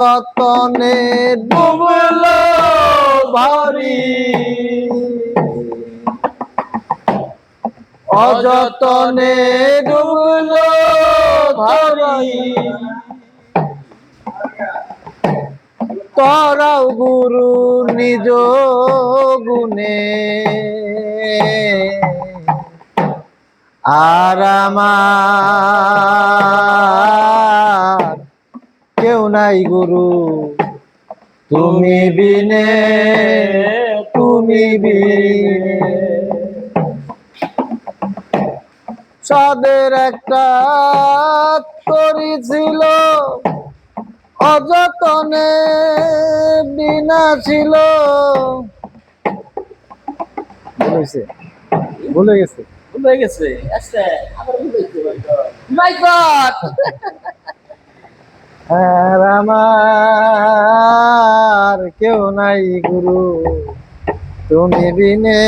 যতনে ডুবলো ভারি, অযতনে ডুবলো ভারি, তোরাও গুরু নিজ গুণে, আর আমার কেউ নাই গুরু, তুমি বিনে, তুমি বিনে। চাঁদের একটা তরি ছিল, অযতনে বিনা ছিল। ভুলে গেছে ভুলে গেছে। আচ্ছা আবার ভুলে গেছে। মাই গড। আর আমার কেউ নাই গুরু, তুমি বিনে।